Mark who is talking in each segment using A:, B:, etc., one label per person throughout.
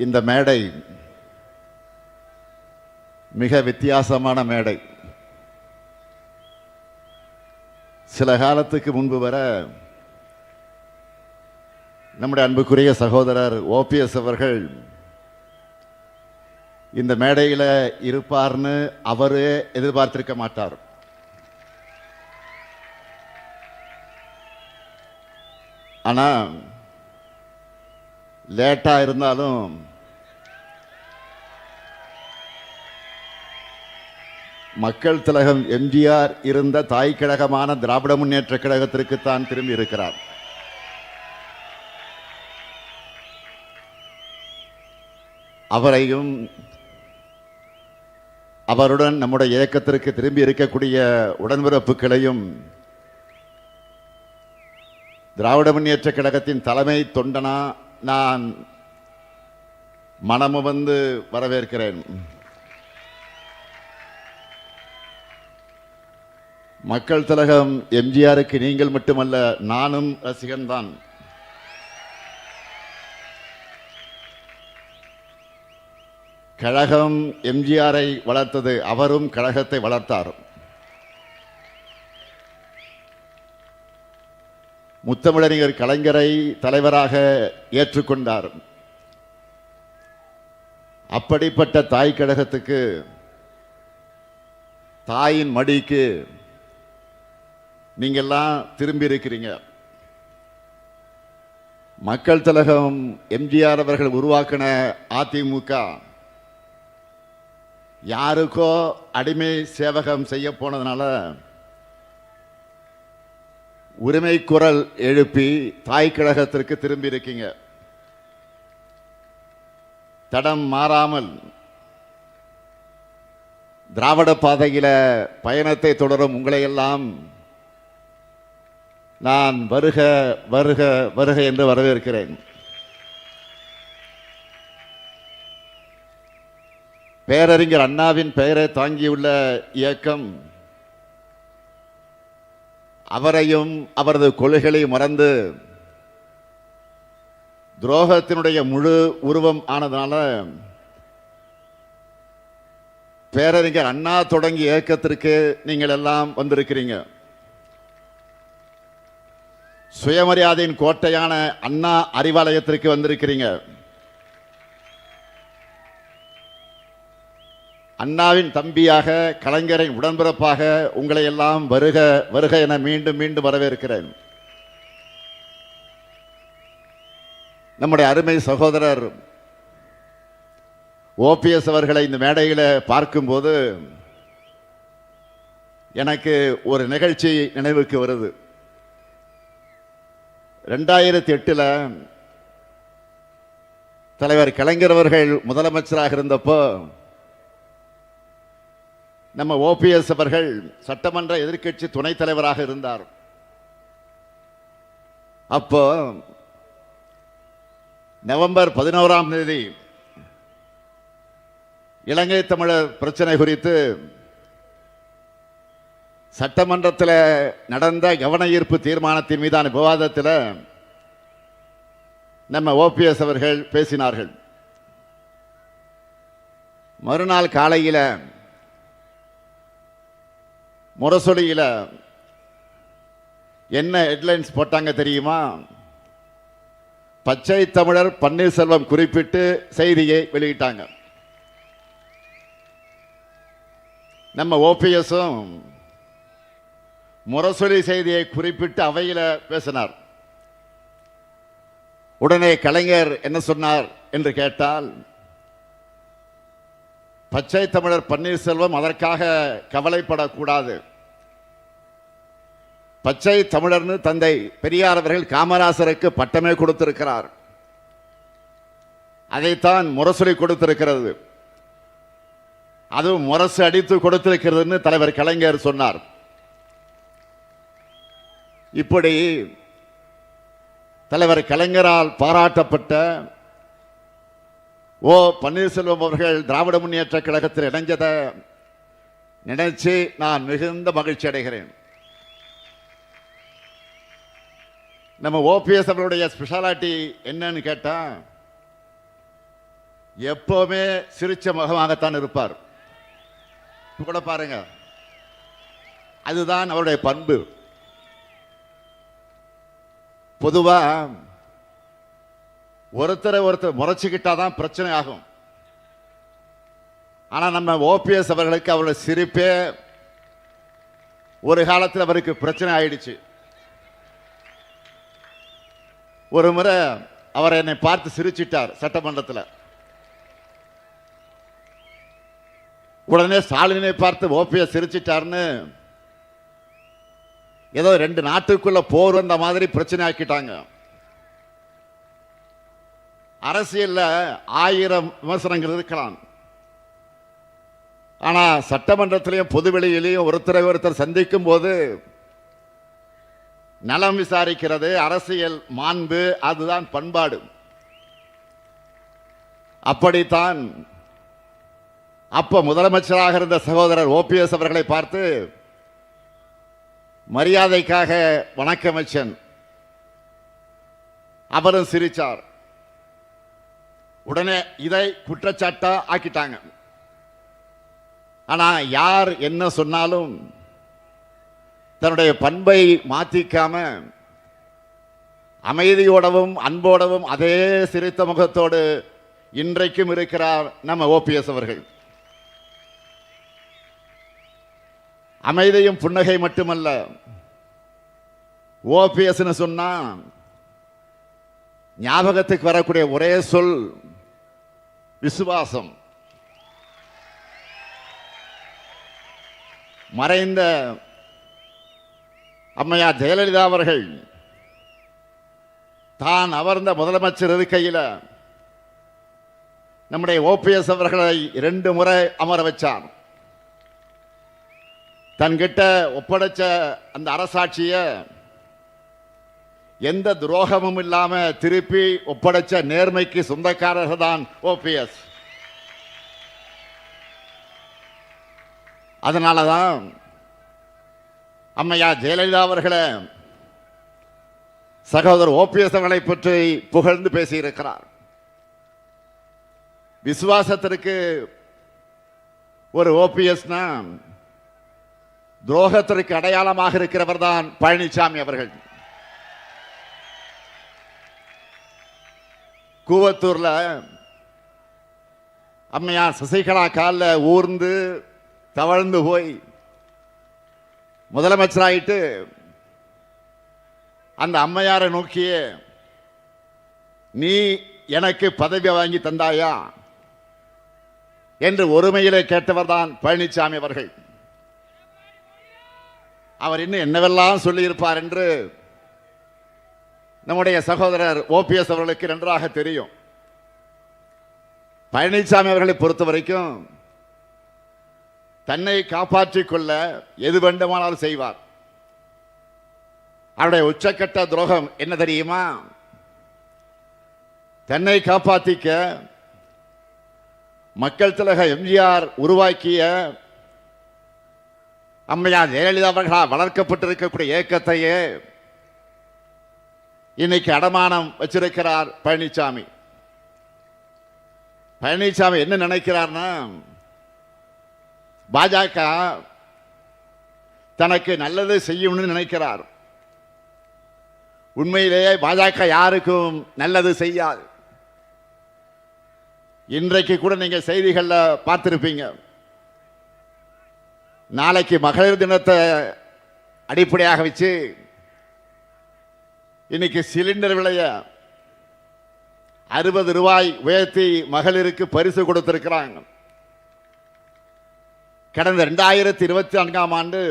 A: இந்த மேடை மிக வித்தியாசமான மேடை. சில காலத்துக்கு முன்பு வர நம்முடைய அன்புக்குரிய சகோதரர் ஓபிஎஸ் அவர்கள் இந்த மேடையில் இருப்பார்னு அவரே எதிர்பார்த்திருக்க மாட்டார். ஆனால் லேட்டாக இருந்தாலும் மக்கள் திலகம் எம்ஜிஆர் இருந்த தாய் கழகமான திராவிட முன்னேற்ற கழகத்திற்குத்தான் திரும்பி இருக்கிறார். அவரையும் அவருடன் நம்முடைய இயக்கத்திற்கு திரும்பி இருக்கக்கூடிய உடன்பிறப்புகளையும் திராவிட முன்னேற்ற கழகத்தின் தலைமை தொண்டனா நான் மனமு வந்து வரவேற்கிறேன். மக்கள் திலகம் எம்ஜிஆருக்கு நீங்கள் மட்டுமல்ல, நானும் ரசிகன்தான். கழகம் எம்ஜிஆரை வளர்த்தது, அவரும் கழகத்தை வளர்த்தார். முத்தமிழறிஞர் கலைஞரை தலைவராக ஏற்றுக்கொண்டார். அப்படிப்பட்ட தாய் கழகத்துக்கு, தாயின் மடிக்கு நீங்கெல்லாம் திரும்பி இருக்கிறீங்க. மக்கள் திலகம் எம்ஜிஆர் அவர்கள் உருவாக்கின அதிமுக யாருக்கோ அடிமை சேவகம் செய்ய போனதுனால உரிமை குரல் எழுப்பி தாய் கழகத்திற்கு திரும்பி இருக்கீங்க. தடம் மாறாமல் திராவிட பாதையில பயணத்தை தொடரும் உங்களை எல்லாம் நான் வருக வருக வருக என்று வரவேற்கிறேன். பேரறிஞர் அண்ணாவின் பெயரை தாங்கியுள்ள இயக்கம் அவரையும் அவரது கொள்கைகளை மறந்து துரோகத்தினுடைய முழு உருவம் ஆனதுனால பேரறிஞர் அண்ணா தொடங்கிய இயக்கத்திற்கு நீங்கள் எல்லாம் வந்திருக்கிறீங்க. சுயமரியாதையின் கோட்டையான அண்ணா அறிவாலயத்திற்கு வந்திருக்கிறீங்க. அண்ணாவின் தம்பியாக, கலைஞரின் உடன்பிறப்பாக உங்களை எல்லாம் வருக வருக என மீண்டும் மீண்டும் வரவேற்கிறேன். நம்முடைய அருமை சகோதரர் ஓபிஎஸ் அவர்களை இந்த மேடையில் பார்க்கும்போது எனக்கு ஒரு நிகழ்ச்சி நினைவுக்கு வருது. 2008 தலைவர் கலைஞர் அவர்கள் முதலமைச்சராக இருந்தப்போ நம்ம ஓபிஎஸ் அவர்கள் சட்டமன்ற எதிர்க்கட்சி துணைத் தலைவராக இருந்தார். அப்போ நவம்பர் 11 இலங்கை தமிழர் பிரச்சனை குறித்து சட்டமன்றத்தில் நடந்த கவன ஈர்ப்பு தீர்மானத்தின் மீதான விவாதத்தில் நம்ம ஓபிஎஸ் அவர்கள் பேசினார்கள். மறுநாள் காலையில் முரசொலியில் என்ன ஹெட்லைன்ஸ் போட்டாங்க தெரியுமா? பச்சை தமிழர் பன்னீர்செல்வம் குறிப்பிட்டு செய்தியை வெளியிட்டாங்க. நம்ம ஓபிஎஸும் முரசொலி செய்தியை குறிப்பிட்டு அவையில் பேசினார். உடனே கலைஞர் என்ன சொன்னார் என்று கேட்டால், பச்சை தமிழர் பன்னீர்செல்வம் அதற்காக கவலைப்படக்கூடாது. பச்சை தமிழர்னு தந்தை பெரியார் அவர்கள் காமராசருக்கு பட்டமே கொடுத்திருக்கிறார். அதைத்தான் முரசொலி கொடுத்திருக்கிறது. அதுவும் முரசு அடித்து கொடுத்திருக்கிறதுன்னு தலைவர் கலைஞர் சொன்னார். இப்படி தலைவர் கலைஞரால் பாராட்டப்பட்ட பன்னீர்செல்வம் அவர்கள் திராவிட முன்னேற்ற கழகத்தில் இணைஞ்சதை நினைச்சு நான் மிகுந்த மகிழ்ச்சி அடைகிறேன். நம்ம ஓபிஎஸ் அவருடைய ஸ்பெஷாலிட்டி என்னன்னு கேட்டா, எப்பவுமே சிரிச்ச முகமாகத்தான் இருப்பார். கூட பாருங்க, அதுதான் அவருடைய பண்பு. பொதுவா ஒருத்தரை ஒருத்தர் முறைச்சுக்கிட்டாதான் பிரச்சனை ஆகும். ஆனா நம்ம ஓபிஎஸ் அவர்களுக்கு அவருடைய சிரிப்பே ஒரு காலத்தில் அவருக்கு பிரச்சனை ஆயிடுச்சு. ஒரு முறை அவர் என்னை பார்த்து சிரிச்சிட்டார் சட்டமன்றத்தில். உடனே ஸ்டாலினை பார்த்து ஓபிஎஸ் சிரிச்சிட்டார்னு ஏதோ 2 நாட்டுக்குள்ள போர் வந்த மாதிரி பிரச்சனை ஆக்கிட்டாங்க. அரசியல்ல 1000 விமர்சனங்கள் இருக்கலாம். ஆனா சட்டமன்றத்திலையும் பொதுவெளியிலையும் ஒருத்தரை ஒருத்தர் சந்திக்கும் போது நலம் விசாரிக்கிறது அரசியல் மாண்பு, அதுதான் பண்பாடு. அப்படித்தான் அப்ப முதலமைச்சராக இருந்த சகோதரர் ஓபிஎஸ் அவர்களை பார்த்து மரியாதைக்காக வணக்கம் வச்சன். அவரும் சிரிச்சார். உடனே இதை குற்றச்சாட்டா ஆக்கிட்டாங்க. ஆனா யார் என்ன சொன்னாலும் தன்னுடைய பண்பை மாத்திக்காம அமைதியோடவும் அன்போடவும் அதே சிரித்த முகத்தோடு இன்றைக்கும் இருக்கிறார் நம்ம ஓபிஎஸ் அவர்கள். அமைதியும் புன்னகை மட்டுமல்ல, ஓபிஎஸ் சொன்னா ஞாபகத்துக்கு வரக்கூடிய ஒரே சொல் விசுவாசம். மறைந்த அம்மையார் ஜெயலலிதா அவர்கள் தான் அமர்ந்த முதலமைச்சர் இருக்கையில் நம்முடைய ஓபிஎஸ் அவர்களை 2 முறை அமர வச்சார். தன்கிட்ட ஒப்படைச்ச அந்த அரசாட்சியை எந்த துரோகமும் இல்லாம திருப்பி ஒப்படைச்ச நேர்மைக்கு சொந்தக்காரர்கள் தான் ஓபிஎஸ். அதனாலதான் அம்மையா ஜெயலலிதா அவர்களை சகோதரர் ஓபிஎஸ் அவர்களை பற்றி புகழ்ந்து பேசியிருக்கிறார். விசுவாசத்திற்கு ஒரு ஓபிஎஸ்னா துரோகத்திற்கு அடையாளமாக இருக்கிறவர் தான் பழனிசாமி அவர்கள். கூவத்தூர்ல அம்மையார் சசிகலா காலில் ஊர்ந்து தவழ்ந்து போய் முதலமைச்சராயிட்டு அந்த அம்மையாரை நோக்கிய நீ எனக்கு பதவி வாங்கி தந்தாயா என்று ஒருமையிலே கேட்டவர் தான் பழனிசாமி அவர்கள். அவர் இன்னும் என்னவெல்லாம் சொல்லியிருப்பார் என்று நம்முடைய சகோதரர் ஓபிஎஸ் அவர்களுக்கு நன்றாக தெரியும். பழனிசாமி அவர்களை பொறுத்த வரைக்கும் தன்னை காப்பாற்றிக் கொள்ள எது வேண்டுமானாலும் செய்வார். அவருடைய உச்சக்கட்ட துரோகம் என்ன தெரியுமா? தன்னை காப்பாற்றிக்க மக்கள் திலக எம்ஜிஆர் உருவாக்கிய அம்மையார் ஜெயலலிதா அவர்களால் வளர்க்கப்பட்டிருக்கக்கூடிய இயக்கத்தையே இன்னைக்கு அடமானம் வச்சிருக்கிறார் பழனிசாமி. பழனிசாமி என்ன நினைக்கிறார்னா, பாஜக தனக்கு நல்லது செய்யும்னு நினைக்கிறார். உண்மையிலேயே பாஜக யாருக்கும் நல்லது செய்யாது. இன்றைக்கு கூட நீங்க செய்திகள்ல பார்த்திருப்பீங்க. நாளைக்கு மகளிர் தினத்தை அடிப்படையாக வச்சு இன்னைக்கு சிலிண்டர் விலைய 60 ரூபாய் உயர்த்தி மகளிருக்கு பரிசு கொடுத்திருக்கிறாங்க. கடந்த 2024ஆம் ஆண்டு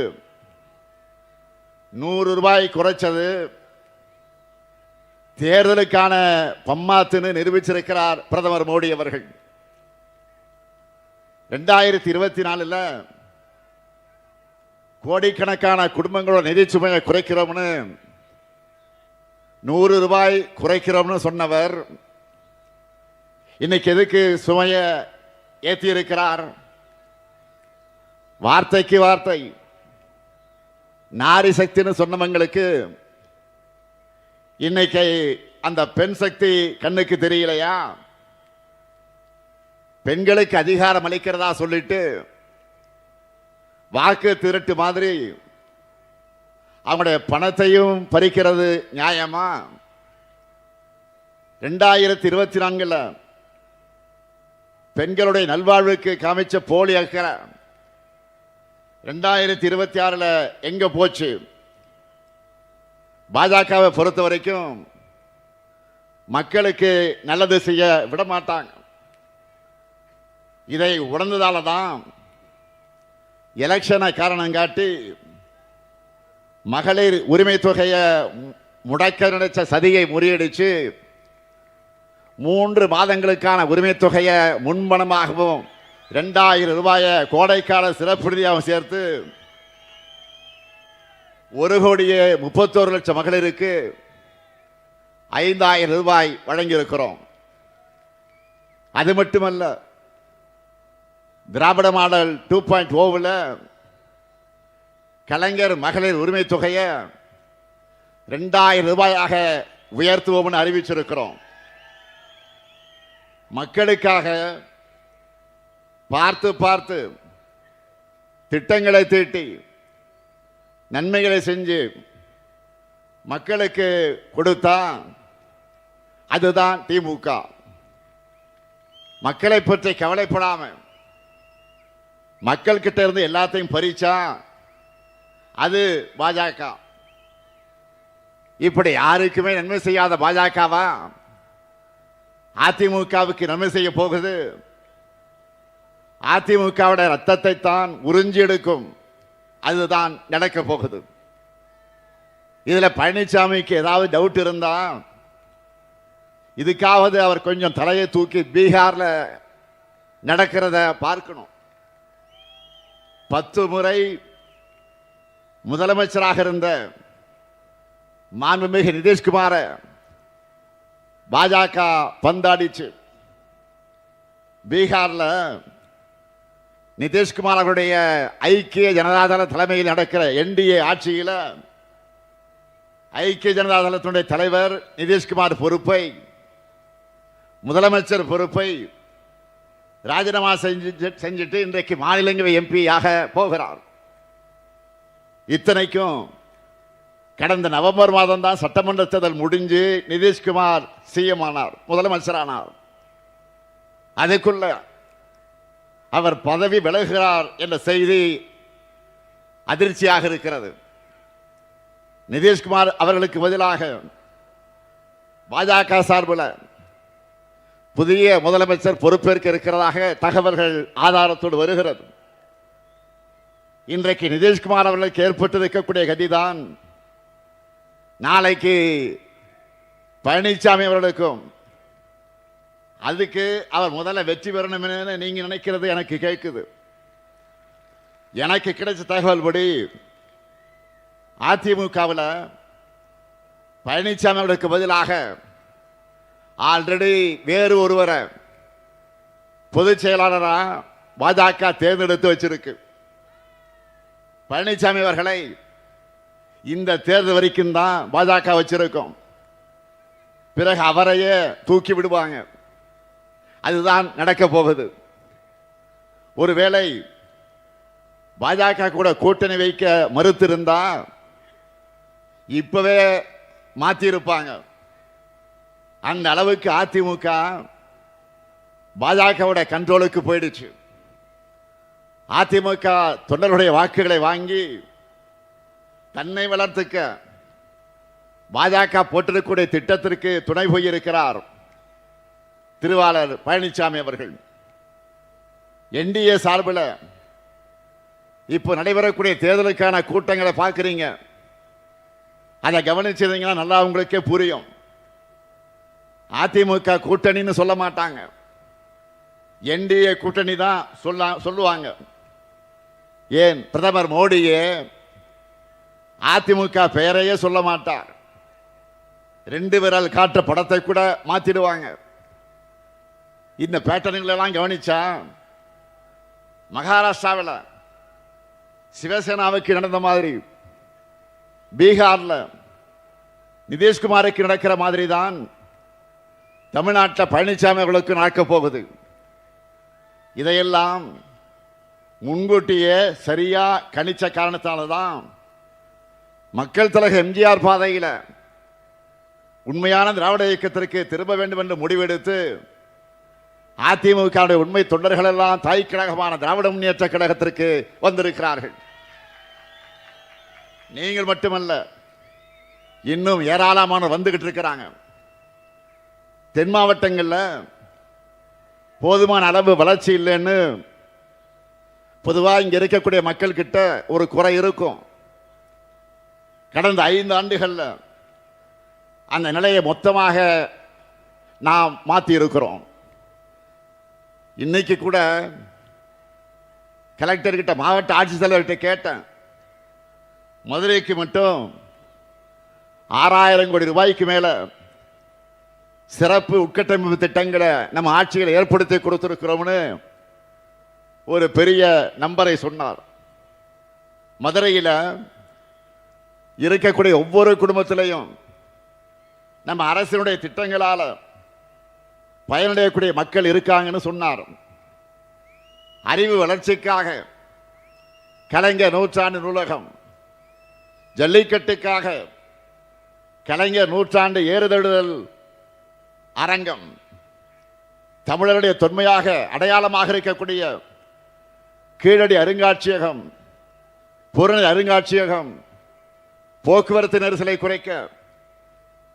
A: 100 ரூபாய் குறைச்சது தேர்தலுக்கான பம்மாத்துன்னு நிரூபிச்சிருக்கிறார் பிரதமர் மோடி அவர்கள். 2024 கோடிக்கணக்கான குடும்பங்களோட நிதி சுமையை குறைக்கிறோம்னு 100 ரூபாய் குறைக்கிறோம்னு சொன்னவர் இன்னைக்கு எதுக்கு சுமையை ஏற்றி இருக்கிறார்? வார்த்தைக்கு வார்த்தை நாரி சக்தின்னு சொன்னவங்களுக்கு இன்னைக்கு அந்த பெண் சக்தி கண்ணுக்கு தெரியலையா? பெண்களுக்கு அதிகாரம் அளிக்கிறதா சொல்லிட்டு வாக்கு திரட்டு மாதிரி அவங்களுடைய பணத்தையும் பறிக்கிறது நியாயமா? 2024 பெண்களுடைய நல்வாழ்வுக்கு காமிச்ச போலி அக்கறை 2026 எங்க போச்சு? பாஜகவை பொறுத்த வரைக்கும் மக்களுக்கு நல்லது செய்ய விட மாட்டாங்க. இதை உணர்ந்ததால தான் எலெக்ஷனை காரணம் காட்டி மகளிர் உரிமை தொகையை முடக்க நினைச்ச சதியை முறியடிச்சு 3 மாதங்களுக்கான உரிமை தொகையை முன்பணமாகவும் 2000 ரூபாயை கோடைக்கால சிறப்பு நிதியாகவும் சேர்த்து 1,31,00,000 மகளிருக்கு 5,000 ரூபாய் வழங்கியிருக்கிறோம். அது மட்டுமல்ல, திராவிட மாடல் 2.0 கலைஞர் மகளிர் உரிமை தொகையை 2,000 ரூபாயாக உயர்த்துவோம்னு அறிவிச்சிருக்கிறோம். மக்களுக்காக பார்த்து பார்த்து திட்டங்களை தீட்டி நன்மைகளை செஞ்சு மக்களுக்கு கொடுத்தா அதுதான் திமுக. மக்களை பற்றி கவலைப்படாம மக்கள் கிட்ட இருந்து எல்லாத்தையும் பறிச்சா அது பாஜக. இப்படி யாருக்குமே நன்மை செய்யாத பாஜகவா அதிமுகவுக்கு நன்மை செய்ய போகுது? அதிமுகவுடைய ரத்தத்தை தான் உறிஞ்சி எடுக்கும். அதுதான் நடக்க போகுது. இதுல பழனிசாமிக்கு ஏதாவது டவுட் இருந்தா இதுக்காவது அவர் கொஞ்சம் தலையை தூக்கி பீகார்ல நடக்கிறத பார்க்கணும். 10 முறை முதலமைச்சராக இருந்த மாண்புமிகு நிதிஷ்குமார பாஜக பந்தாடிச்சு. பீகார்ல நிதிஷ்குமார் அவருடைய ஐக்கிய ஜனதாதள தலைமையில் நடக்கிற என்டிஏ ஆட்சியில் ஐக்கிய ஜனதாதளத்தினுடைய தலைவர் நிதிஷ்குமார் பொறுப்பை, முதலமைச்சர் பொறுப்பை ராஜினாமா செஞ்சுட்டு இன்றைக்கு மாநிலங்களவை எம்பியாக போகிறார். இத்தனைக்கும் கடந்த நவம்பர் மாதம் தான் சட்டமன்ற தேர்தல் முடிஞ்சு நிதிஷ்குமார் சிஎம் ஆனார், முதலமைச்சரானார். அதுக்குள்ள அவர் பதவி விலகுகிறார் என்ற செய்தி அதிர்ச்சியாக இருக்கிறது. நிதிஷ்குமார் அவர்களுக்கு பதிலாக பாஜக சார்பில் புதிய முதலமைச்சர் பொறுப்பேற்க இருக்கிறதாக தகவல்கள் ஆதாரத்தோடு வருகிறது. இன்றைக்கு நிதிஷ்குமார் அவர்களுக்கு ஏற்பட்டிருக்கக்கூடிய கதிதான் நாளைக்கு பழனிசாமி அவர்களுக்கும். அதுக்கு அவர் முதல்ல வெற்றி பெறணும் நீங்க நினைக்கிறது எனக்கு கேட்குது. எனக்கு கிடைச்ச தகவல் படி அதிமுகவில் பழனிசாமி அவர்களுக்கு பதிலாக ஆல்ரெடி வேறு ஒருவரை பொதுச் செயலாளராக பாஜக தேர்ந்தெடுத்து வச்சிருக்கு. பழனிசாமி அவர்களை இந்த தேர்தல் வரைக்கும் தான் பாஜக வச்சிருக்கும். பிறகு அவரையே தூக்கி விடுவாங்க. அதுதான் நடக்க போகுது. ஒருவேளை பாஜக கூட கூட்டணி வைக்க மறுத்திருந்தா இப்பவே மாத்தி இருப்பாங்க. அந்த அளவுக்கு அதிமுக பாஜகவுடைய கண்ட்ரோலுக்கு போயிடுச்சு. அதிமுக தொண்டர்களுடைய வாக்குகளை வாங்கி தன்னை வளர்த்துக்க பாஜக போட்டிருக்கக்கூடிய திட்டத்திற்கு துணை போயிருக்கிறார் திருவாளர் பழனிசாமி அவர்கள். என்டிஏ சார்பில் இப்போ நடைபெறக்கூடிய தேர்தலுக்கான கூட்டங்களை பார்க்குறீங்க. அதை கவனிச்சிருந்தீங்கன்னா நல்லா உங்களுக்கே புரியும். அதிமுக கூட்டணின்னு சொல்ல மாட்டாங்க, என்டிஏ கூட்டணி தான் சொல்லுவாங்க. ஏன் பிரதமர் மோடியே அதிமுக பெயரையே சொல்ல மாட்டார். 2 விரல் காட்டுற படத்தை கூட மாத்திடுவாங்க. இந்த பேட்டர்ன்களெல்லாம் கவனிச்சா மகாராஷ்டிராவில் சிவசேனாவுக்கு நடந்த மாதிரி பீகாரில் நிதிஷ்குமாருக்கு நடக்கிற மாதிரி தான் தமிழ்நாட்டில் பழனிசாமி அவர்களுக்கு நடக்க போகுது. இதையெல்லாம் முன்கூட்டியே சரியா கணிச்ச காரணத்தால தான் மக்கள் தலைவர் எம்ஜிஆர் பாதையில் உண்மையான திராவிட இயக்கத்திற்கு திரும்ப வேண்டும் என்று முடிவெடுத்து அதிமுக உண்மை தொண்டர்கள் எல்லாம் தாய் கழகமான திராவிட முன்னேற்ற கழகத்திற்கு வந்திருக்கிறார்கள். நீங்கள் மட்டுமல்ல, இன்னும் ஏராளமானோர் வந்துகிட்டு இருக்கிறாங்க. தென் மாவட்டங்களில் போதுமான அளவு வளர்ச்சி இல்லைன்னு பொதுவாக இங்கே இருக்கக்கூடிய மக்கள் கிட்ட ஒரு குறை இருக்கும். கடந்த 5 ஆண்டுகளில் அந்த நிலையை மொத்தமாக நாம் மாற்றி இருக்கிறோம். இன்னைக்கு கூட கலெக்டர்கிட்ட மாவட்ட ஆட்சித்தலைவர்கிட்ட கேட்டேன், மதுரைக்கு மட்டும் 6000 கோடி ரூபாய்க்கு மேல சிறப்பு உட்கட்டமைப்பு திட்டங்களை நம்ம ஆட்சிகளை ஏற்படுத்தி கொடுத்திருக்கிறோம்னு ஒரு பெரிய நம்பரை சொன்னார். மதுரையில் இருக்கக்கூடிய ஒவ்வொரு குடும்பத்திலையும் நம்ம அரசினுடைய திட்டங்களால் பயனடையக்கூடிய மக்கள் இருக்காங்கன்னு சொன்னார். அறிவு வளர்ச்சிக்காக கலைஞர் நூற்றாண்டு நூலகம், ஜல்லிக்கட்டுக்காக கலைஞர் நூற்றாண்டு ஏறுதழுதல் அரங்கம், தமிழருடைய தொன்மையாக அடையாளமாக இருக்கக்கூடிய கீழடி அருங்காட்சியகம், புறநகர் அருங்காட்சியகம், போக்குவரத்து நெரிசலை குறைக்க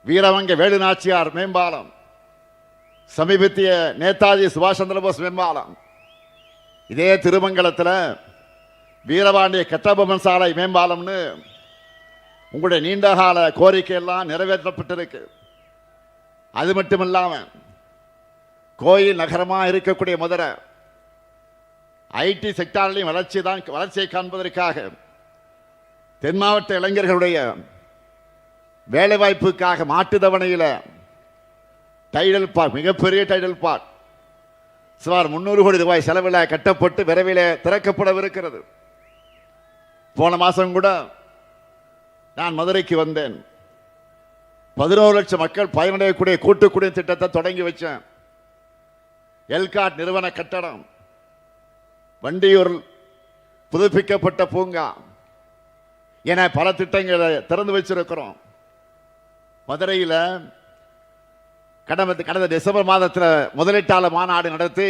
A: வீரவங்க வேலுநாச்சியார் மேம்பாலம், சமீபத்திய நேதாஜி சுபாஷ் சந்திரபோஸ் மேம்பாலம், இதே திருமங்கலத்தில் வீரபாண்டிய கட்டபொம்மன் சாலை மேம்பாலம்னு உங்களுடைய நீண்டகால கோரிக்கை எல்லாம் நிறைவேற்றப்பட்டிருக்கு. அது மட்டும் இல்லாமல் கோயில் நகரமாக இருக்கக்கூடிய மதுரை ஐடி செக்டாரிலையும் வளர்ச்சியை காண்பதற்காக தென் மாவட்ட இளைஞர்களுடைய வேலைவாய்ப்புக்காக மாட்டுத்தவணையில் டைடல் பார்க், மிகப்பெரிய டைடல் பார்க் சுமார் 300 கோடி ரூபாய் செலவில் கட்டப்பட்டு விரைவில் திறக்கப்படவிருக்கிறது. போன மாதம் கூட நான் மதுரைக்கு வந்தேன். 11 லட்சம் மக்கள் பயனடையக்கூடிய கூட்டு குடிநீர் திட்டத்தை தொடங்கி வச்சேன். எல்காட் நிறுவன கட்டடம், வண்டியூர் புதுப்பிக்கப்பட்ட பூங்கா என பல திட்டங்களை திறந்து வச்சிருக்கிறோம். மதுரையில் கடந்த டிசம்பர் மாதத்தில் முதலீட்டாளர் மாநாடு நடத்தி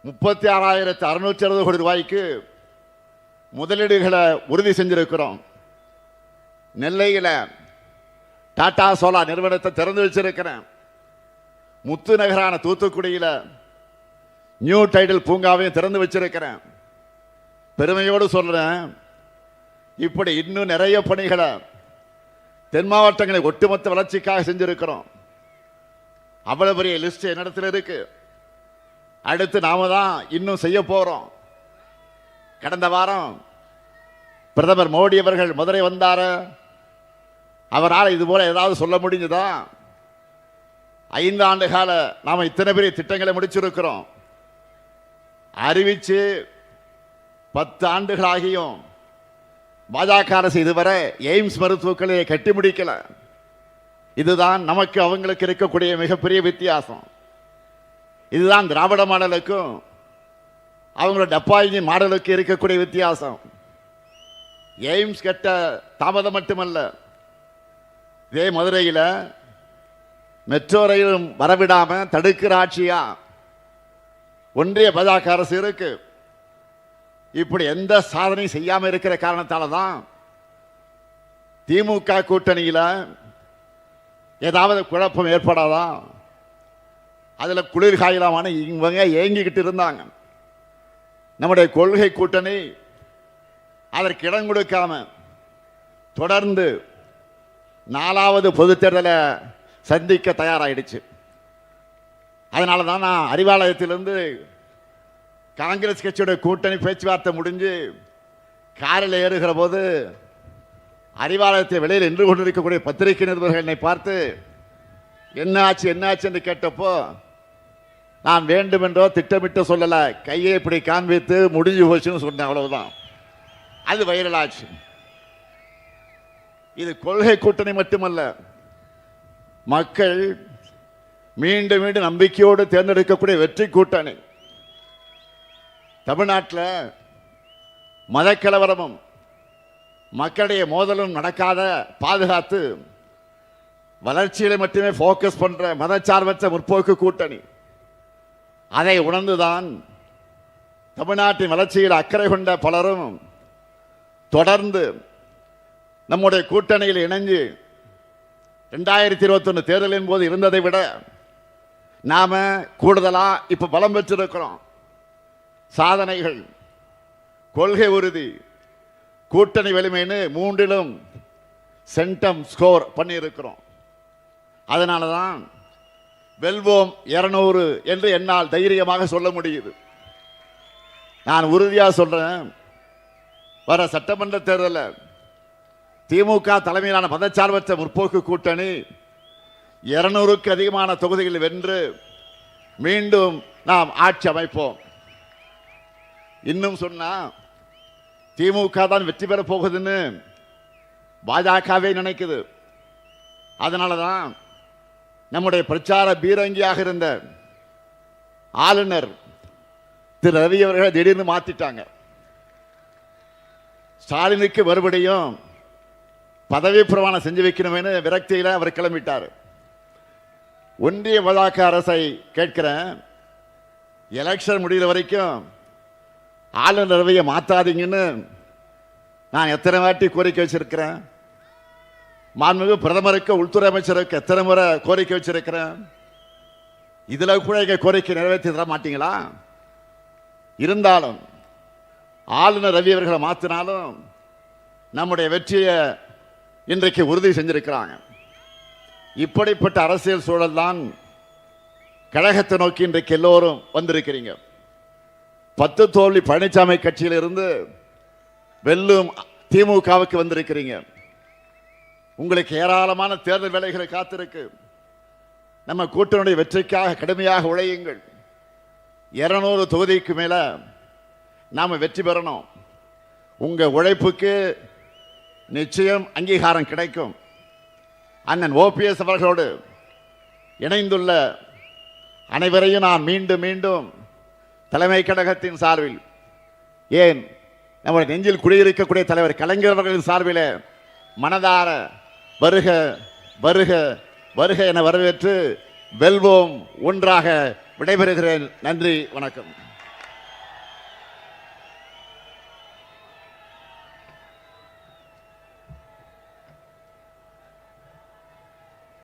A: 36,660 கோடி ரூபாய்க்கு முதலீடுகளை உறுதி செஞ்சிருக்கிறோம். நெல்லையில் டாடா சோலார் நிறுவனத்தை திறந்து வச்சிருக்கிறேன். முத்து நகரான தூத்துக்குடியில் நியூ டைடல் பூங்காவையும் திறந்து வச்சிருக்கிறேன். பெருமையோடு சொல்றேன், இப்படி இன்னும் நிறைய பணிகளை தென் மாவட்டங்களை ஒட்டுமொத்த வளர்ச்சிக்காக செஞ்சிருக்கிறோம். அவ்வளவு பெரிய லிஸ்ட் என்னிடத்தில் இருக்கு. அடுத்து நாம தான் இன்னும் செய்ய போறோம். கடந்த வாரம் பிரதமர் மோடி அவர்கள் மதுரை வந்தார். அவரால் இது போல ஏதாவது சொல்ல முடிஞ்சதா? 5 ஆண்டு கால நாம இத்தனை பெரிய திட்டங்களை முடிச்சிருக்கிறோம். அறிவிச்சு 10 ஆண்டுகளாகியும் பாஜக அரசு இதுவரை எய்ம்ஸ் மருத்துவக் கல்லூரியை கட்டி முடிக்கல. இதுதான் நமக்கு அவங்களுக்கு இருக்கக்கூடிய மிகப்பெரிய வித்தியாசம். இதுதான் திராவிட மாடலுக்கும் அவங்களோட டப்பாயினி மாடலுக்கு இருக்கக்கூடிய வித்தியாசம். எய்ம்ஸ் கட்ட தாமதம் மட்டுமல்ல, இதே மதுரையில் மெட்ரோ ரயிலும் வரவிடாம தடுக்கிற ஆட்சியா ஒன்றிய பாஜக அரசு இருக்கு. இப்படி எந்த சாதனையும் செய்யாம இருக்கிற காரணத்தால தான் திமுக கூட்டணியில் ஏதாவது குழப்பம் ஏற்படாதா, அதில் குளிர் காயலாமான இவங்க ஏங்கிக்கிட்டு இருந்தாங்க. நம்முடைய கொள்கை கூட்டணி அதற்கு இடம் கொடுக்காம தொடர்ந்து 4வது பொதுத் தேர்தலை சந்திக்க தயாராகிடுச்சு. அதனால தான் நான் அறிவாலயத்திலிருந்து காங்கிரஸ் கட்சியோட கூட்டணி பேச்சுவார்த்தை முடிஞ்சு காரில் ஏறுகிற போது அறிவாலயத்தை வெளியில் நின்று கொண்டிருக்கக்கூடிய பத்திரிகை நிருபர்கள் என்னை பார்த்து என்ன ஆச்சு என்று கேட்டப்போ நான் வேண்டுமென்றோ திட்டமிட்டு சொல்லலை, கையை இப்படி காண்பித்து முடிஞ்சு போச்சுன்னு சொன்னேன். அவ்வளவுதான். அது வைரலாச்சு. இது கொள்கை கூட்டணி மட்டுமல்ல, மக்கள் மீண்டும் மீண்டும் நம்பிக்கையோடு தேர்ந்தெடுக்கக்கூடிய வெற்றி கூட்டணி. தமிழ்நாட்டில் மதக்கலவரமும் மக்களுடைய மோதலும் நடக்காத பாதுகாத்து வளர்ச்சியில மட்டுமே போக்கஸ் பண்ற மதச்சார்பற்ற முற்போக்கு கூட்டணி. அதை உணர்ந்துதான் தமிழ்நாட்டின் வளர்ச்சியில் அக்கறை கொண்ட பலரும் தொடர்ந்து நம்முடைய கூட்டணியில் இணைஞ்சு 2021 தேர்தலின் போது இருந்ததை விட நாம கூடுதலா இப்ப பலம் பெற்றிருக்கிறோம். சாதனைகள், கொள்கை உறுதி, கூட்டணி வலிமைன்னு மூன்றிலும் சென்டம் ஸ்கோர் பண்ணி இருக்கிறோம். அதனால தான் வெல்வோம் 200 என்று என்னால் தைரியமாக சொல்ல முடியுது. நான் உறுதியாக சொல்றேன், வர சட்டமன்ற தேர்தலில் திமுக தலைமையிலான மதச்சார்பற்ற முற்போக்கு கூட்டணி 200க்கு அதிகமான தொகுதிகளில் வென்று மீண்டும் நாம் ஆட்சி அமைப்போம். இன்னும் சொன்னா திமுக தான் வெற்றி பெற போகுதுன்னு பாஜகவே நினைக்குது. அதனால தான் நம்முடைய பிரச்சார பீரங்கியாக இருந்த ஆளுநர் திரு ரவி அவர்களை திடீர்னு மாத்திட்டாங்க. ஸ்டாலினுக்கு மறுபடியும் பதவி பிரமாணம் செஞ்சு வைக்கணும்னு விரக்தியில் அவர் கிளம்பிட்டார். ஒன்றிய பாஜக அரசை கேட்கிறேன், எலெக்ஷன் முடிகிற வரைக்கும் ஆளுநர் ரவியை மாத்தாதீங்கன்னு நான் எத்தனை வாட்டி கோரிக்கை வச்சிருக்கிறேன். மாண்புமிகு பிரதமருக்கு, உள்துறை அமைச்சருக்கு எத்தனை முறை கோரிக்கை வச்சிருக்கிறேன். இதுல கூட எங்க கோரிக்கை நிறைவேற்றி தர மாட்டீங்களா? இருந்தாலும் ஆளுநர் ரவி அவர்களை மாத்தினாலும் நம்முடைய வெற்றியை இன்றைக்கு உறுதி செஞ்சிருக்கிறாங்க. இப்படிப்பட்ட அரசியல் சூழல் தான் கழகத்தை நோக்கி இன்றைக்கு எல்லோரும் வந்திருக்கிறீங்க. 10 தோல்வி பழனிசாமி கட்சியிலிருந்து வெல்லும் திமுகவுக்கு வந்திருக்கிறீங்க. உங்களுக்கு ஏராளமான தேர்தல் வேலைகளை காத்திருக்கு. நம்ம கூட்டணியுடைய வெற்றிக்காக கடுமையாக உழையுங்கள். 200 தொகுதிக்கு மேல நாம வெற்றி பெறணும். உங்க உழைப்புக்கு நிச்சயம் அங்கீகாரம் கிடைக்கும். அண்ணன் OPS அவர்களோடு இணைந்துள்ள அனைவரையும் நான் மீண்டும் மீண்டும் தலைமை கழகத்தின் சார்பில், ஏன் நம்முடைய நெஞ்சில் குடியிருக்கக்கூடிய தலைவர் கலைஞர் அவர்களின் சார்பில் மனதார வருக வருக வருக என வரவேற்று வெல்வோம் ஒன்றாக விடைபெறுகிறேன். நன்றி, வணக்கம்.